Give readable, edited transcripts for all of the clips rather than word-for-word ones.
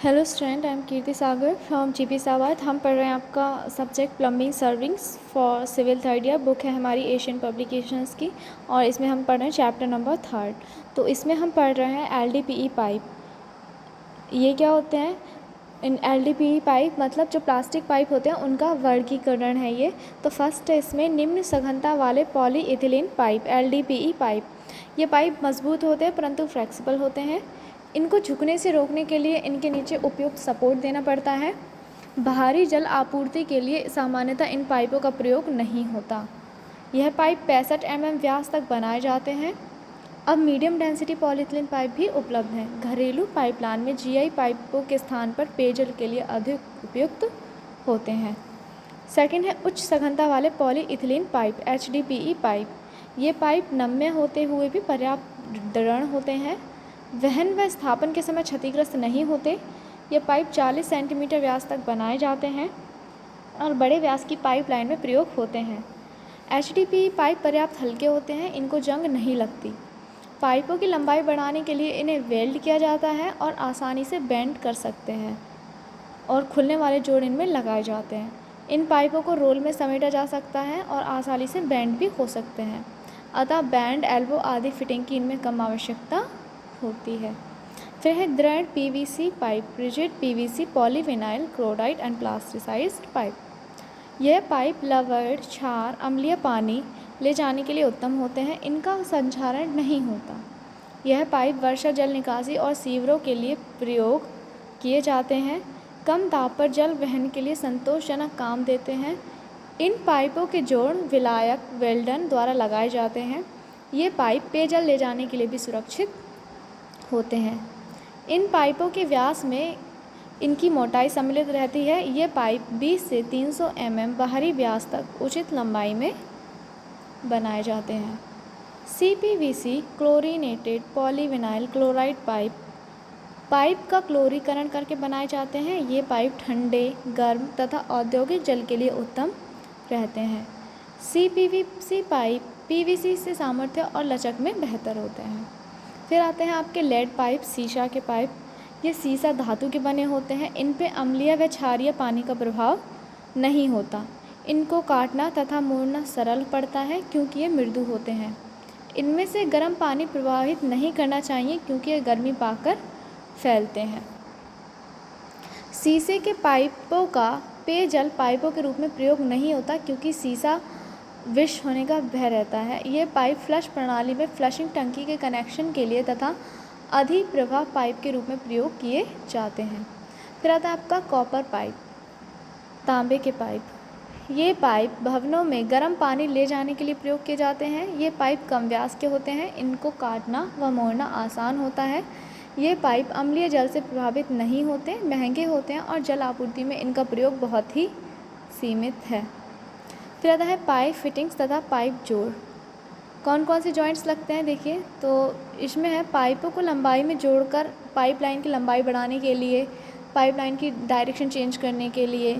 Hello student, I am Kirti Sagar from GP Savat. हम पढ़ रहे हैं आपका subject plumbing servings for civil third year. Book है हमारी एशियन पब्लिकेशंस की और इसमें हम पढ़ रहे हैं चैप्टर नंबर 3। तो इसमें हम पढ़ रहे हैं एलडीपीई पाइप। ये क्या होते हैं? इन एलडीपीई पाइप मतलब जो प्लास्टिक पाइप होते हैं उनका वर्गीकरण है ये। तो फर्स्ट है इसमें निम्न सघनता वाले पॉलीइथिलीन पाइप, एलडीपीई पाइप। ये पाइप मजबूत होते हैं परंतु फ्लेक्सिबल होते हैं। इनको झुकने से रोकने के लिए इनके नीचे उपयुक्त सपोर्ट देना पड़ता है। बाहरी जल आपूर्ति के लिए सामान्यतः इन पाइपों का प्रयोग नहीं होता। यह पाइप 65 mm व्यास तक बनाए जाते हैं। अब मीडियम डेंसिटी पॉलीइथिलीन पाइप भी उपलब्ध हैं। घरेलू पाइपलाइन में जीआई पाइपों के स्थान पर पेयजल के लिए अधिक उपयुक्त होते हैं। सेकंड है उच्च सघनता वाले पॉलीइथिलीन पाइप, एचडीपीई पाइप। ये पाइप नम्य होते हुए भी पर्याप्त दृढ़ होते हैं। वहन व स्थापन के समय क्षतिग्रस्त नहीं होते। ये पाइप 40 सेंटीमीटर व्यास तक बनाए जाते हैं और बड़े व्यास की पाइपलाइन में प्रयोग होते हैं। एचडीपीई पाइप पर्याप्त हल्के होते हैं, इनको जंग नहीं लगती। पाइपों की लंबाई बढ़ाने के लिए इन्हें वेल्ड किया जाता है और आसानी से बेंड कर सकते हैं और खुलने वाले जोड़ इनमें लगाए जाते हैं। इन पाइपों को रोल में समेटा जा सकता है और आसानी से बेंड भी हो सकते हैं, अतः बैंड, एल्बो आदि फिटिंग की इनमें कम आवश्यकता होती है। फिर है दृढ़ PVC pipe, rigid PVC polyvinyl chloride and plasticized pipe. यह पाइप लवण, क्षार, अम्लीय पानी ले जाने के लिए उत्तम होते हैं। इनका संक्षारण नहीं होता। यह पाइप वर्षा जल निकासी और सीवरों के लिए प्रयोग किए जाते हैं। कम दाब पर जल वहन के लिए संतोषजनक काम देते हैं। इन पाइपों के जोड़ विलायक वेल्डन द्वारा लगाए जाते हैं। ये पाइप पेयजल ले जाने के लिए भी सुरक्षित होते हैं। इन पाइपों के व्यास में इनकी मोटाई सम्मिलित रहती है। ये पाइप 20 से 300 mm बाहरी व्यास तक उचित लंबाई में बनाए जाते हैं। CPVC chlorinated polyvinyl chloride pipe, pipe का क्लोरीकरण करके बनाए जाते हैं। ये पाइप ठंडे, गर्म तथा औद्योगिक जल के लिए उत्तम रहते हैं। सीपीवीसी पाइप पीवीसी से सामर्थ्य और लचक में बेहतर होते हैं। फिर आते हैं आपके लेड पाइप, शीशा के पाइप। ये सीसा धातु के बने होते हैं। इन पे अम्लीय व क्षारीय पानी का प्रभाव नहीं होता। इनको काटना तथा मोड़ना सरल पड़ता है क्योंकि ये मृदु होते हैं। इनमें से गर्म पानी प्रवाहित नहीं करना चाहिए क्योंकि ये गर्मी पाकर फैलते हैं। शीशे के पाइपों का पेयजल पाइपों के रूप में प्रयोग नहीं होता क्योंकि सीसा विष होने का भय रहता है। ये पाइप फ्लश प्रणाली में फ्लशिंग टंकी के कनेक्शन के लिए तथा अधिक प्रवाह पाइप के रूप में प्रयोग किए जाते हैं। फिर आता है आपका कॉपर पाइप, तांबे के पाइप। ये पाइप भवनों में गर्म पानी ले जाने के लिए प्रयोग किए जाते हैं। ये पाइप कम व्यास के होते हैं। इनको काटना व मोड़ना आसान होता है। ये पाइप अम्लीय जल से प्रभावित नहीं होते, महंगे होते हैं और जल आपूर्ति में इनका प्रयोग बहुत ही सीमित है। फिर आता है पाइप फिटिंग्स तथा पाइप जोड़। कौन कौन से जॉइंट्स लगते हैं देखिए, तो इसमें है पाइपों को लंबाई में जोड़कर पाइपलाइन की लंबाई बढ़ाने के लिए, पाइपलाइन की डायरेक्शन चेंज करने के लिए,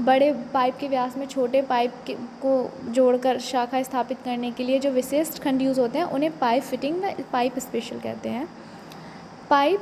बड़े पाइप के व्यास में छोटे पाइप को जोड़कर शाखा स्थापित करने के लिए जो विशिष्ट खंड यूज़ होते हैं उन्हें पाइप फिटिंग व पाइप स्पेशल कहते हैं। पाइप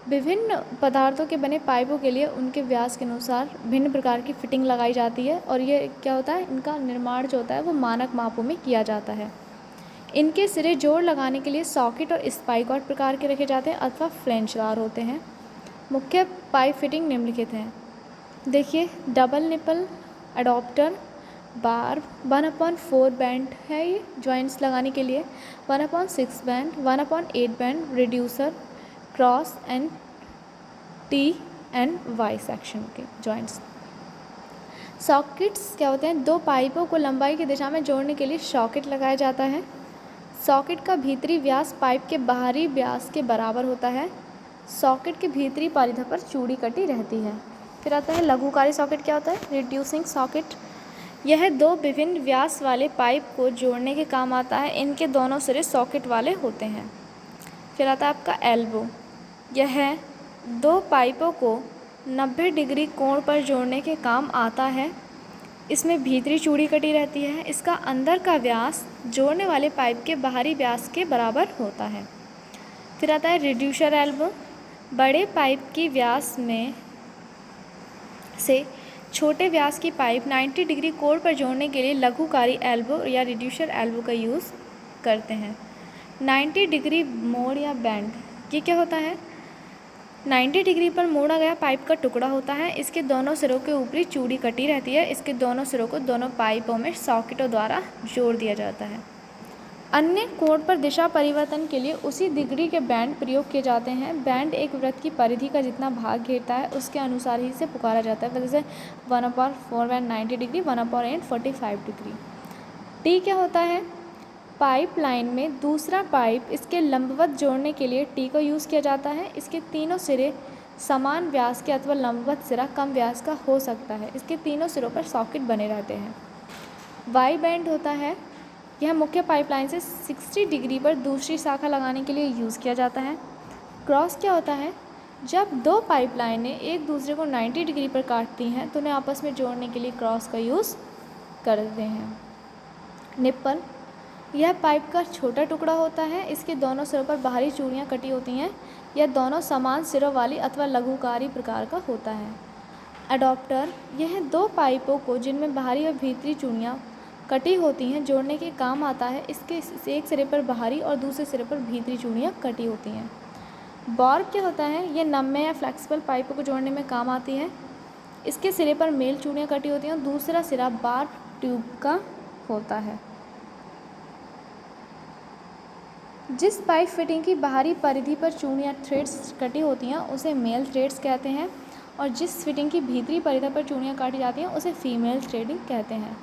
विभिन्न पदार्थों के बने पाइपों के लिए उनके व्यास के अनुसार भिन्न प्रकार की फिटिंग लगाई जाती है और ये क्या होता है, इनका निर्माण जो होता है वो मानक मापों में किया जाता है। इनके सिरे जोड़ लगाने के लिए सॉकेट और स्पाइकॉट प्रकार के रखे जाते हैं अथवा फ्लेंचदार होते हैं। मुख्य पाइप फिटिंग निम्नलिखित हैं। देखिए, डबल निपल एडॉप्टर बार 1/4 बैंड है ये जॉइंट्स लगाने के लिए, 1/6 bend, 1/8 bend reducer, cross and tee and Y section के जॉइंट्स। सॉकेट्स क्या होते हैं? दो पाइपों को लंबाई की दिशा में जोड़ने के लिए सॉकेट लगाया जाता है। सॉकेट का भीतरी व्यास पाइप के बाहरी व्यास के बराबर होता है। सॉकेट के भीतरी परिधि पर चूड़ी कटी रहती है। फिर आता है लघुकारी सॉकेट। क्या होता है? Reducing socket. यह दो विभिन्न व्यास वाले पाइप को जोड़ने के काम आता है। इनके दोनों सिरे सॉकेट वाले होते हैं। फिर आता है आपका एल्बो। यह दो पाइपों को 90 डिग्री कोण पर जोड़ने के काम आता है। इसमें भीतरी चूड़ी कटी रहती है। इसका अंदर का व्यास जोड़ने वाले पाइप के बाहरी व्यास के बराबर होता है। फिर आता है रिड्यूसर एल्बो। बड़े पाइप की व्यास में से छोटे व्यास की पाइप 90 डिग्री कोण पर जोड़ने के लिए लघुकारी एल्बो या रिड्यूसर एल्बो का यूज़ करते हैं। 90 डिग्री मोड़ या बैंड, ये क्या होता है? 90 डिग्री पर मोड़ा गया पाइप का टुकड़ा होता है। इसके दोनों सिरों के ऊपरी चूड़ी कटी रहती है। इसके दोनों सिरों को दोनों पाइपों में सॉकेटों द्वारा जोड़ दिया जाता है। अन्य कोण पर दिशा परिवर्तन के लिए उसी डिग्री के बैंड प्रयोग किए जाते हैं। बैंड एक वृत्त की परिधि का जितना भाग घेरता है उसके अनुसार ही इसे पुकारा जाता है। जैसे 1/4 90 डिग्री, 1/8 45 डिग्री। टी क्या होता है? पाइप लाइन में दूसरा पाइप इसके लंबवत जोड़ने के लिए टी को यूज़ किया जाता है। इसके तीनों सिरे समान व्यास के अथवा लंबवत सिरा कम व्यास का हो सकता है। इसके तीनों सिरों पर सॉकेट बने रहते हैं। वाई बैंड होता है, यह मुख्य पाइपलाइन से 60 डिग्री पर दूसरी शाखा लगाने के लिए यूज़ किया जाता है। क्रॉस क्या होता है? जब दो पाइपलाइनें एक दूसरे को 90 डिग्री पर काटती हैं तो उन्हें आपस में जोड़ने के लिए क्रॉस का यूज़ करते हैं। निप्पल, यह पाइप का छोटा टुकड़ा होता है। इसके दोनों सिरों पर बाहरी चूड़ियाँ कटी होती हैं। यह दोनों समान सिरों वाली अथवा लघुकारी प्रकार का होता है। अडॉप्टर, यह दो पाइपों को जिनमें बाहरी और भीतरी चूड़ियाँ कटी होती हैं जोड़ने के काम आता है। इसके एक सिरे पर बाहरी और दूसरे सिरे पर भीतरी चूड़ियाँ कटी होती हैं। बॉर्ब क्या होता है? यह नम्य या फ्लेक्सिबल पाइपों को जोड़ने में काम आती है। इसके सिरे पर मेल चूड़ियाँ कटी होती हैं और दूसरा सिरा बार ट्यूब का होता है। जिस पाइप फिटिंग की बाहरी परिधि पर चूड़ियाँ थ्रेड्स कटी होती हैं उसे मेल थ्रेड्स कहते हैं, और जिस फिटिंग की भीतरी परिधि पर चूड़ियाँ काटी जाती हैं उसे फीमेल थ्रेडिंग कहते हैं।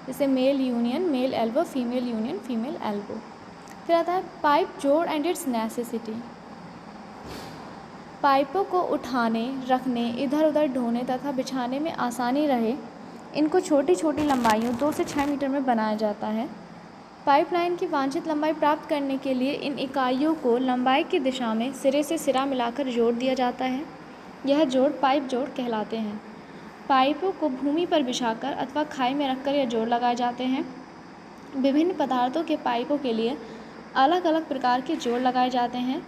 जैसे male union, male elbow, female union, female elbow. फिर आता है पाइप जोड़ एंड इट्स नेसेसिटी। पाइपों को उठाने, रखने, इधर उधर ढोने तथा बिछाने में आसानी रहे, इनको छोटी छोटी लंबाइयों 2 से 6 मीटर में बनाया जाता है। पाइपलाइन की वांछित लंबाई प्राप्त करने के लिए इन इकाइयों को लंबाई की दिशा में सिरे से सिरा मिलाकर जोड़ दिया जाता है। यह जोड़ पाइप जोड़ कहलाते हैं। पाइपों को भूमि पर बिछाकर अथवा खाई में रखकर यह जोड़ लगाए जाते हैं। विभिन्न पदार्थों के पाइपों के लिए अलग अलग प्रकार के जोड़ लगाए जाते हैं।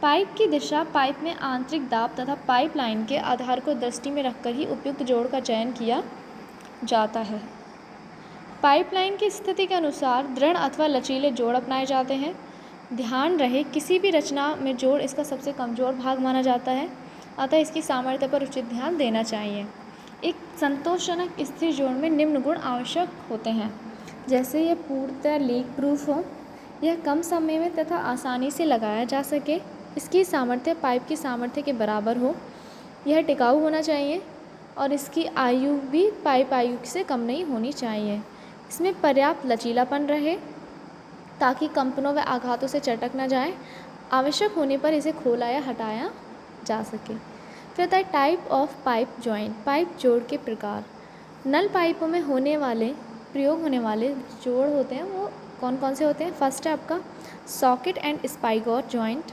पाइप की दिशा, पाइप में आंतरिक दाब तथा पाइप लाइन के आधार को दृष्टि में रखकर ही उपयुक्त जोड़ का चयन किया जाता है। पाइपलाइन की स्थिति के अनुसार दृढ़ अथवा लचीले जोड़ अपनाए जाते हैं। ध्यान रहे, किसी भी रचना में जोड़ इसका सबसे कमज़ोर भाग माना जाता है, अतः इसकी सामर्थ्य पर उचित ध्यान देना चाहिए। एक संतोषजनक स्थिर जोड़ में निम्न गुण आवश्यक होते हैं, जैसे यह पूर्णतः लीक प्रूफ हो, यह कम समय में तथा आसानी से लगाया जा सके, इसकी सामर्थ्य पाइप की सामर्थ्य के बराबर हो, यह टिकाऊ होना चाहिए और इसकी आयु भी पाइप आयु से कम नहीं होनी चाहिए। इसमें पर्याप्त लचीलापन रहे ताकि कंपनों व आघातों से चटक न जाए। आवश्यक होने पर इसे खोला या हटाया जा सके। फिर आता है type of pipe joint, pipe जोड़ के प्रकार। नल पाइपों में प्रयोग होने वाले जोड़ होते हैं वो कौन कौन से होते हैं? फर्स्ट है आपका socket and spigot joint,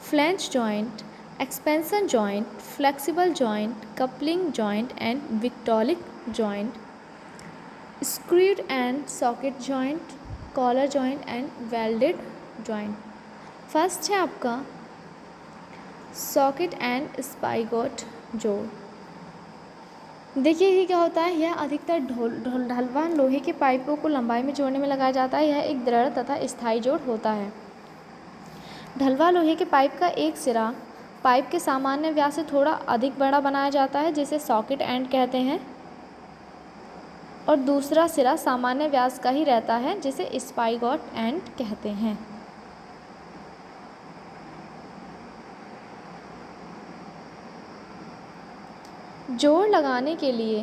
flange joint, expansion joint, flexible joint, coupling joint and victaulic joint, screwed and socket joint, collar joint and welded joint. First है आपका सॉकेट एंड स्पाइगोट जोड़। देखिए ये क्या होता है, यह अधिकतर ढलवान लोहे के पाइपों को लंबाई में जोड़ने में लगाया जाता है। यह एक दृढ़ तथा स्थायी जोड़ होता है। ढलवा लोहे के पाइप का एक सिरा पाइप के सामान्य व्यास से थोड़ा अधिक बड़ा बनाया जाता है, जिसे सॉकेट एंड कहते हैं, और दूसरा सिरा सामान्य व्यास का ही रहता है, जिसे स्पाइगोट एंड कहते हैं। जोड़ लगाने के लिए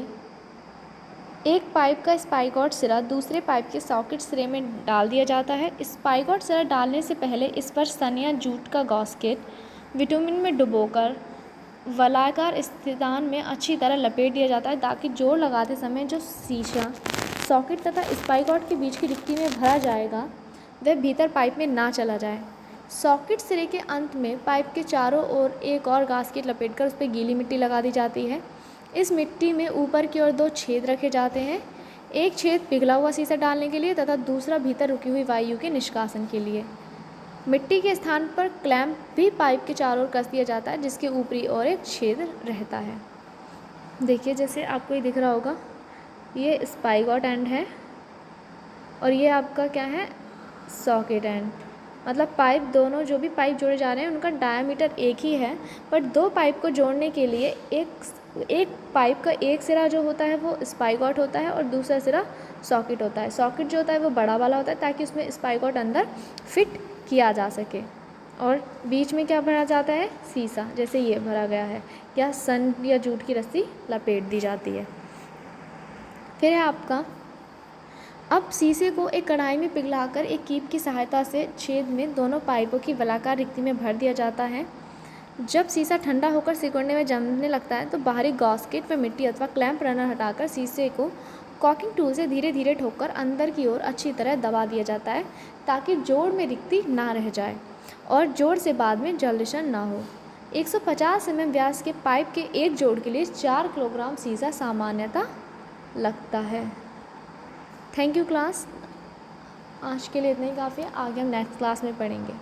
एक पाइप का स्पाइगोट सिरा दूसरे पाइप के सॉकेट सिरे में डाल दिया जाता है। स्पाइगोट सिरा डालने से पहले इस पर सन या जूट का गॉस्केट विटामिन में डुबोकर वलयाकार स्थितान में अच्छी तरह लपेट दिया जाता है, ताकि जोड़ लगाते समय जो शीशा सॉकेट तथा स्पाइगोट के बीच की रिक्ति में भरा जाएगा वह भीतर पाइप में ना चला जाए। सॉकेट सिरे के अंत में पाइप के चारों ओर एक और गास्केट लपेटकर उस पर गीली मिट्टी लगा दी जाती है। इस मिट्टी में ऊपर की ओर 2 छेद रखे जाते हैं, एक छेद पिघला हुआ शीशा डालने के लिए तथा दूसरा भीतर रुकी हुई वायु के निष्कासन के लिए। मिट्टी के स्थान पर क्लैंप भी पाइप के चारों ओर कस दिया जाता है, जिसके ऊपरी ओर एक छेद रहता है। देखिए जैसे आपको ये दिख रहा होगा, ये स्पाइगॉट एंड है और ये आपका क्या है, सॉकेट एंड। मतलब पाइप, दोनों जो भी पाइप जोड़े जा रहे हैं उनका डायमीटर एक ही है, पर दो पाइप को जोड़ने के लिए एक पाइप का एक सिरा जो होता है वो स्पाइगॉट होता है और दूसरा सिरा सॉकेट होता है। सॉकेट जो होता है वो बड़ा वाला होता है ताकि उसमें स्पाइगॉट अंदर फिट किया जा सके, और बीच में क्या भरा जाता है, सीसा, जैसे ये भरा गया है, या सन या जूट की रस्सी लपेट दी जाती है। फिर है आपका, अब शीशे को एक कढ़ाई में पिघलाकर एक कीप की सहायता से छेद में दोनों पाइपों की वलाकार रिक्ति में भर दिया जाता है। जब शीशा ठंडा होकर सिकुड़ने में जमने लगता है तो बाहरी गॉस्केट पर मिट्टी अथवा क्लैंप रनर हटाकर शीशे को कॉकिंग टूल से धीरे धीरे ठोककर अंदर की ओर अच्छी तरह दबा दिया जाता है, ताकि जोड़ में रिक्ति ना रह जाए और जोड़ से बाद में जलशन ना हो। 150 mm व्यास के पाइप के एक जोड़ के लिए 4 किलोग्राम शीशा सामान्यतः लगता है। थैंक यू क्लास, आज के लिए इतना ही काफ़ी है, आगे हम नेक्स्ट क्लास में पढ़ेंगे।